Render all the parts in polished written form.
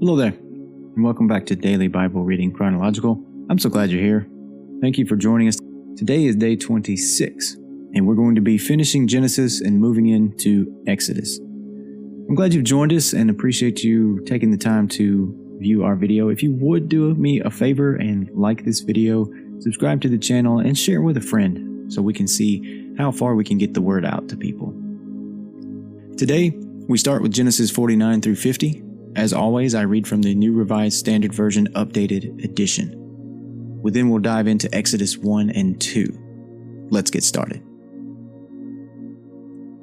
Hello there, and welcome back to Daily Bible Reading Chronological. I'm so glad you're here. Thank you for joining us. Today is day 26, and we're going to be finishing Genesis and moving into Exodus. I'm glad you've joined us and appreciate you taking the time to view our video. If you would do me a favor and like this video, subscribe to the channel, and share it with a friend so we can see how far we can get the word out to people. Today, we start with Genesis 49 through 50. As always, I read from the New Revised Standard Version Updated Edition. Then we'll dive into Exodus 1 and 2. Let's get started.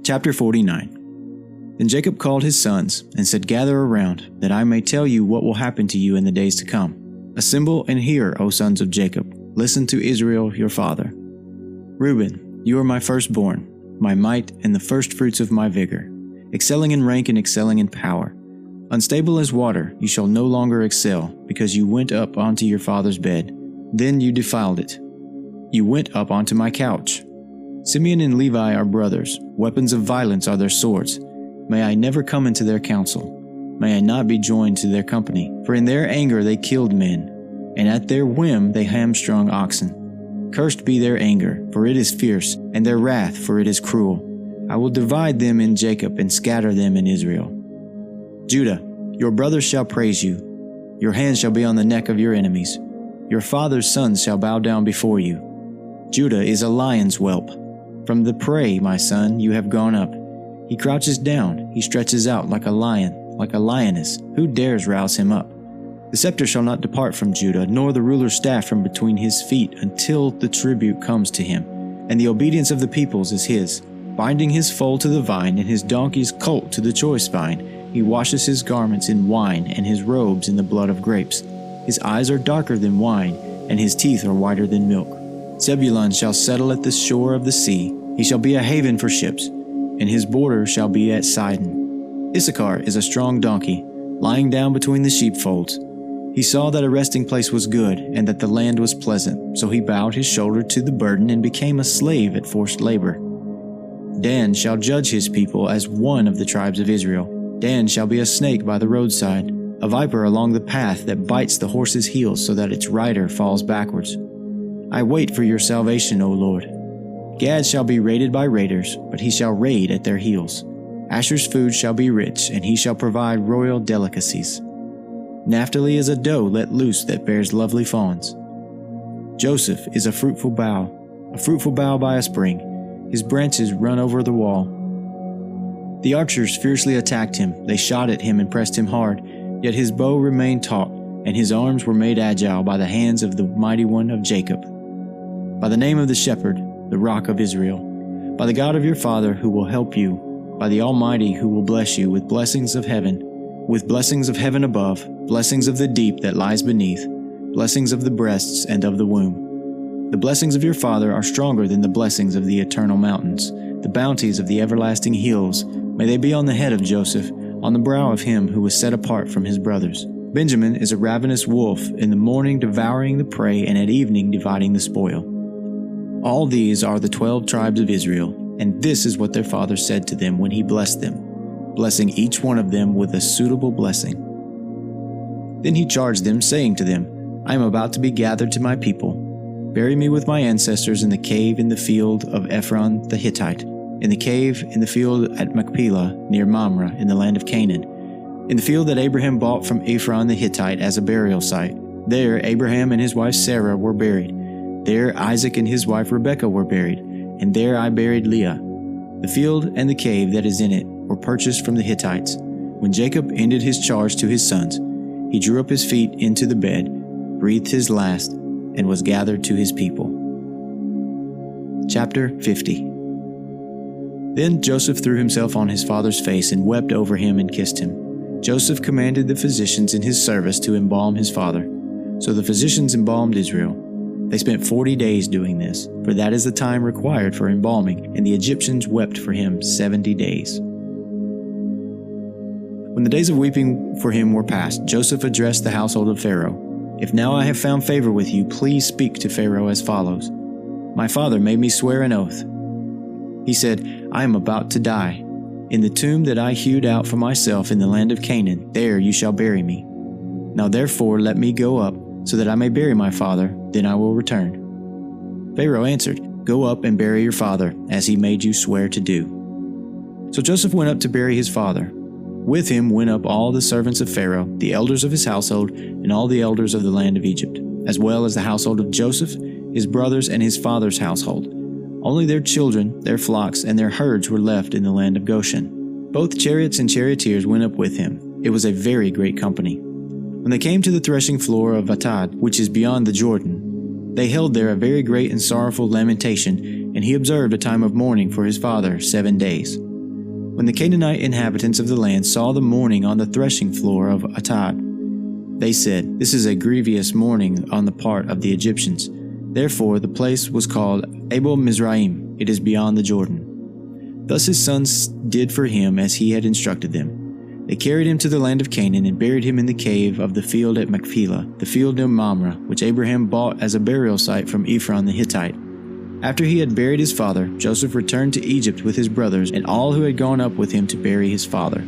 Chapter 49. Then Jacob called his sons and said, "Gather around, that I may tell you what will happen to you in the days to come. Assemble and hear, O sons of Jacob. Listen to Israel your father. Reuben, you are my firstborn, my might and the firstfruits of my vigor, excelling in rank and excelling in power. Unstable as water, you shall no longer excel, because you went up onto your father's bed. Then you defiled it. You went up onto my couch. Simeon and Levi are brothers. Weapons of violence are their swords. May I never come into their counsel. May I not be joined to their company. For in their anger they killed men, and at their whim they hamstrung oxen. Cursed be their anger, for it is fierce, and their wrath, for it is cruel. I will divide them in Jacob and scatter them in Israel. Judah, your brothers shall praise you. Your hands shall be on the neck of your enemies. Your father's sons shall bow down before you. Judah is a lion's whelp. From the prey, my son, you have gone up. He crouches down, he stretches out like a lion, like a lioness. Who dares rouse him up? The scepter shall not depart from Judah, nor the ruler's staff from between his feet, until the tribute comes to him, and the obedience of the peoples is his. Binding his foal to the vine, and his donkey's colt to the choice vine, he washes his garments in wine, and his robes in the blood of grapes. His eyes are darker than wine, and his teeth are whiter than milk. Zebulun shall settle at the shore of the sea. He shall be a haven for ships, and his border shall be at Sidon. Issachar is a strong donkey, lying down between the sheepfolds. He saw that a resting place was good, and that the land was pleasant, so he bowed his shoulder to the burden and became a slave at forced labor. Dan shall judge his people as one of the tribes of Israel. Dan shall be a snake by the roadside, a viper along the path that bites the horse's heels so that its rider falls backwards. I wait for your salvation, O Lord. Gad shall be raided by raiders, but he shall raid at their heels. Asher's food shall be rich, and he shall provide royal delicacies. Naphtali is a doe let loose that bears lovely fawns. Joseph is a fruitful bough by a spring. His branches run over the wall. The archers fiercely attacked him. They shot at him and pressed him hard. Yet his bow remained taut, and his arms were made agile by the hands of the mighty one of Jacob. By the name of the shepherd, the rock of Israel. By the God of your father who will help you. By the Almighty who will bless you with blessings of heaven above, blessings of the deep that lies beneath, blessings of the breasts and of the womb. The blessings of your father are stronger than the blessings of the eternal mountains. The bounties of the everlasting hills, may they be on the head of Joseph, on the brow of him who was set apart from his brothers. Benjamin is a ravenous wolf, in the morning devouring the prey, and at evening dividing the spoil. All these are the 12 tribes of Israel, and this is what their father said to them when he blessed them, blessing each one of them with a suitable blessing. Then he charged them, saying to them, I am about to be gathered to my people. Bury me with my ancestors in the cave in the field of Ephron the Hittite, in the cave in the field at Machpelah near Mamre in the land of Canaan, in the field that Abraham bought from Ephron the Hittite as a burial site. There Abraham and his wife Sarah were buried. There Isaac and his wife Rebekah were buried, and there I buried Leah. The field and the cave that is in it were purchased from the Hittites. When Jacob ended his charge to his sons, he drew up his feet into the bed, breathed his last, and was gathered to his people. Chapter 50. Then Joseph threw himself on his father's face and wept over him and kissed him. Joseph commanded the physicians in his service to embalm his father. So the physicians embalmed Israel. They spent 40 days doing this, for that is the time required for embalming, and the Egyptians wept for him 70 days. When the days of weeping for him were past, Joseph addressed the household of Pharaoh. If now I have found favor with you, please speak to Pharaoh as follows. My father made me swear an oath. He said, I am about to die. In the tomb that I hewed out for myself in the land of Canaan, there you shall bury me. Now therefore let me go up, so that I may bury my father, then I will return." Pharaoh answered, "Go up and bury your father, as he made you swear to do." So Joseph went up to bury his father. With him went up all the servants of Pharaoh, the elders of his household, and all the elders of the land of Egypt, as well as the household of Joseph, his brothers, and his father's household. Only their children, their flocks, and their herds were left in the land of Goshen. Both chariots and charioteers went up with him. It was a very great company. When they came to the threshing floor of Atad, which is beyond the Jordan, they held there a very great and sorrowful lamentation, and he observed a time of mourning for his father 7 days. When the Canaanite inhabitants of the land saw the mourning on the threshing floor of Atad, they said, "This is a grievous mourning on the part of the Egyptians." Therefore the place was called Abel Mizraim, it is beyond the Jordan. Thus his sons did for him as he had instructed them. They carried him to the land of Canaan and buried him in the cave of the field at Machpelah, the field near Mamre, which Abraham bought as a burial site from Ephron the Hittite. After he had buried his father, Joseph returned to Egypt with his brothers and all who had gone up with him to bury his father.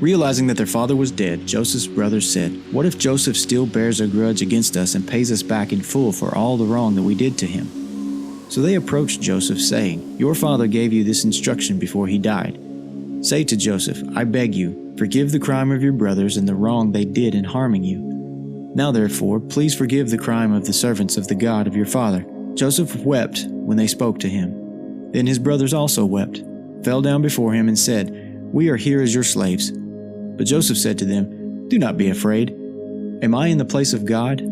Realizing that their father was dead, Joseph's brothers said, "What if Joseph still bears a grudge against us and pays us back in full for all the wrong that we did to him?" So they approached Joseph, saying, "Your father gave you this instruction before he died. Say to Joseph, I beg you, forgive the crime of your brothers and the wrong they did in harming you. Now therefore, please forgive the crime of the servants of the God of your father." Joseph wept when they spoke to him. Then his brothers also wept, fell down before him, and said, "We are here as your slaves." But Joseph said to them, "Do not be afraid. Am I in the place of God?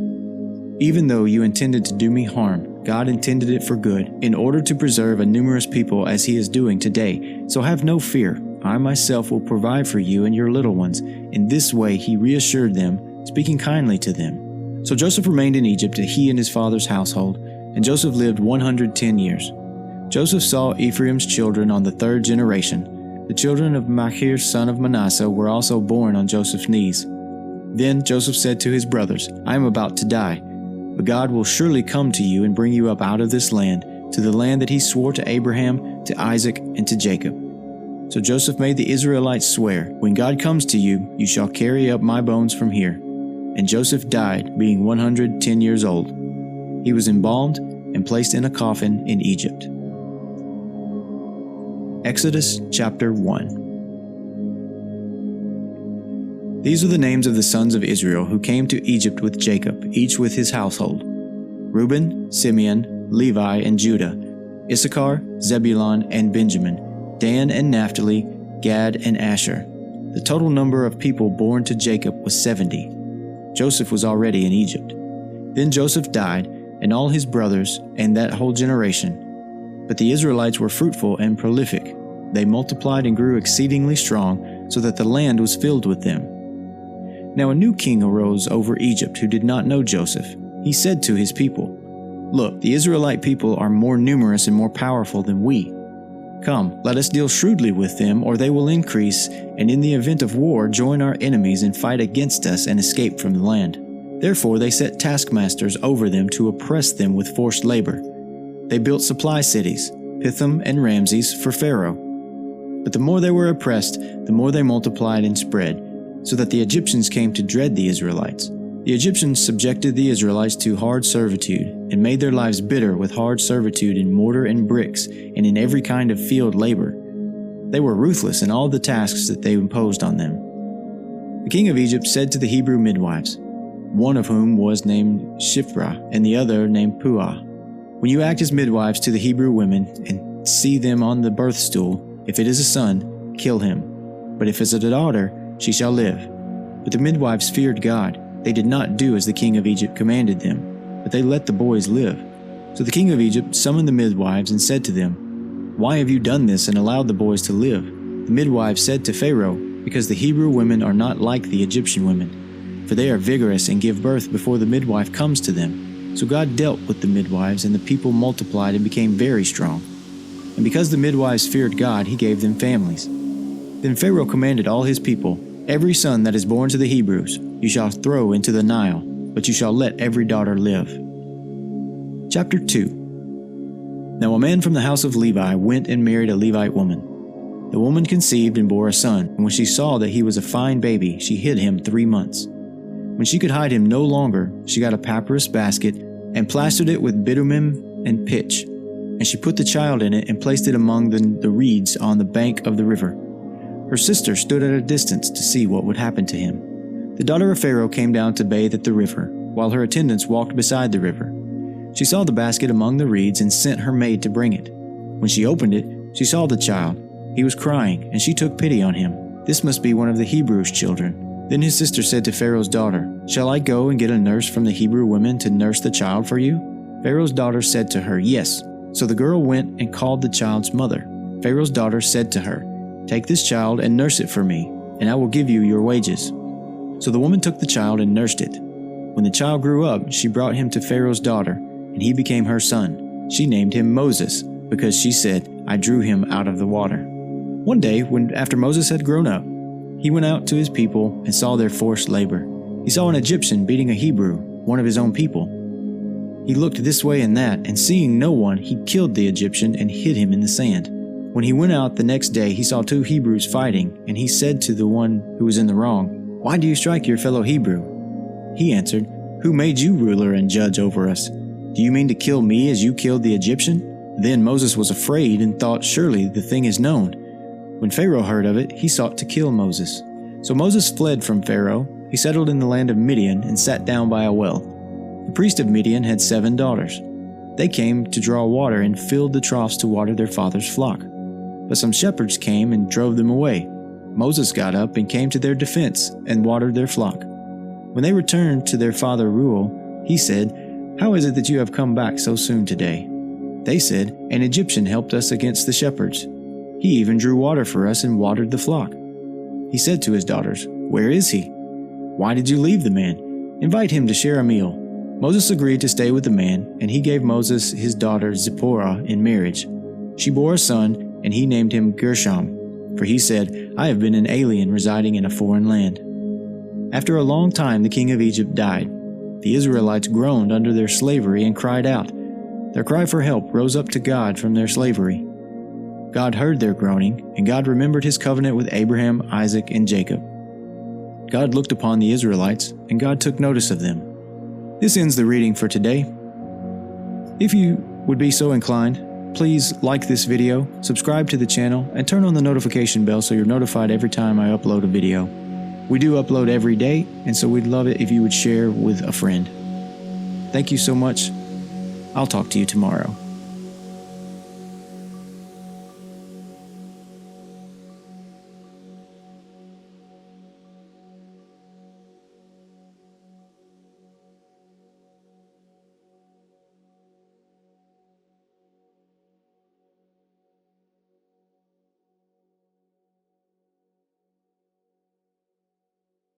Even though you intended to do me harm, God intended it for good, in order to preserve a numerous people as he is doing today. So have no fear. I myself will provide for you and your little ones." In this way he reassured them, speaking kindly to them. So Joseph remained in Egypt, he and his father's household, and Joseph lived 110 years. Joseph saw Ephraim's children on the 3rd generation. The children of Machir son of Manasseh were also born on Joseph's knees. Then Joseph said to his brothers, "I am about to die, but God will surely come to you and bring you up out of this land, to the land that he swore to Abraham, to Isaac, and to Jacob." So Joseph made the Israelites swear, "When God comes to you, you shall carry up my bones from here." And Joseph died, being 110 years old. He was embalmed and placed in a coffin in Egypt. Exodus chapter 1. These are the names of the sons of Israel who came to Egypt with Jacob, each with his household: Reuben, Simeon, Levi, and Judah, Issachar, Zebulun, and Benjamin, Dan and Naphtali, Gad and Asher. The total number of people born to Jacob was 70. Joseph was already in Egypt. Then Joseph died, and all his brothers, and that whole generation. But the Israelites were fruitful and prolific. They multiplied and grew exceedingly strong, so that the land was filled with them. Now a new king arose over Egypt who did not know Joseph. He said to his people, "Look, the Israelite people are more numerous and more powerful than we. Come, let us deal shrewdly with them, or they will increase, and in the event of war join our enemies and fight against us and escape from the land." Therefore they set taskmasters over them to oppress them with forced labor. They built supply cities, Pithom and Ramses, for Pharaoh. But the more they were oppressed, the more they multiplied and spread, so that the Egyptians came to dread the Israelites. The Egyptians subjected the Israelites to hard servitude, and made their lives bitter with hard servitude in mortar and bricks, and in every kind of field labor. They were ruthless in all the tasks that they imposed on them. The king of Egypt said to the Hebrew midwives, one of whom was named Shiphrah, and the other named Puah, "When you act as midwives to the Hebrew women, and see them on the birth stool, if it is a son, kill him. But if it is a daughter, she shall live." But the midwives feared God. They did not do as the king of Egypt commanded them, but they let the boys live. So the king of Egypt summoned the midwives and said to them, "Why have you done this and allowed the boys to live?" The midwives said to Pharaoh, "Because the Hebrew women are not like the Egyptian women, for they are vigorous and give birth before the midwife comes to them." So God dealt with the midwives, and the people multiplied and became very strong. And because the midwives feared God, he gave them families. Then Pharaoh commanded all his people, "Every son that is born to the Hebrews you shall throw into the Nile, but you shall let every daughter live." Chapter 2. Now a man from the house of Levi went and married a Levite woman. The woman conceived and bore a son, and when she saw that he was a fine baby, she hid him 3 months. When she could hide him no longer, she got a papyrus basket and plastered it with bitumen and pitch. And she put the child in it and placed it among the reeds on the bank of the river. Her sister stood at a distance to see what would happen to him. The daughter of Pharaoh came down to bathe at the river, while her attendants walked beside the river. She saw the basket among the reeds and sent her maid to bring it. When she opened it, she saw the child. He was crying, and she took pity on him. This must be one of the Hebrews' children. Then his sister said to Pharaoh's daughter, "Shall I go and get a nurse from the Hebrew women to nurse the child for you?" Pharaoh's daughter said to her, "Yes." So the girl went and called the child's mother. Pharaoh's daughter said to her, "Take this child and nurse it for me, and I will give you your wages." So the woman took the child and nursed it. When the child grew up, she brought him to Pharaoh's daughter, and he became her son. She named him Moses, because she said, "I drew him out of the water." One day, after Moses had grown up, he went out to his people and saw their forced labor. He saw an Egyptian beating a Hebrew, one of his own people. He looked this way and that, and seeing no one, he killed the Egyptian and hid him in the sand. When he went out the next day, he saw two Hebrews fighting, and he said to the one who was in the wrong, "Why do you strike your fellow Hebrew?" He answered, "Who made you ruler and judge over us? Do you mean to kill me as you killed the Egyptian?" Then Moses was afraid and thought, "Surely the thing is known." When Pharaoh heard of it, he sought to kill Moses. So Moses fled from Pharaoh. He settled in the land of Midian and sat down by a well. The priest of Midian had 7 daughters. They came to draw water and filled the troughs to water their father's flock. But some shepherds came and drove them away. Moses got up and came to their defense and watered their flock. When they returned to their father Reuel, he said, "How is it that you have come back so soon today?" They said, "An Egyptian helped us against the shepherds. He even drew water for us and watered the flock." He said to his daughters, "Where is he? Why did you leave the man? Invite him to share a meal." Moses agreed to stay with the man, and he gave Moses his daughter Zipporah in marriage. She bore a son, and he named him Gershom, for he said, "I have been an alien residing in a foreign land." After a long time the king of Egypt died. The Israelites groaned under their slavery and cried out. Their cry for help rose up to God from their slavery. God heard their groaning, and God remembered his covenant with Abraham, Isaac, and Jacob. God looked upon the Israelites, and God took notice of them. This ends the reading for today. If you would be so inclined, please like this video, subscribe to the channel, and turn on the notification bell so you're notified every time I upload a video. We do upload every day, and so we'd love it if you would share with a friend. Thank you so much. I'll talk to you tomorrow.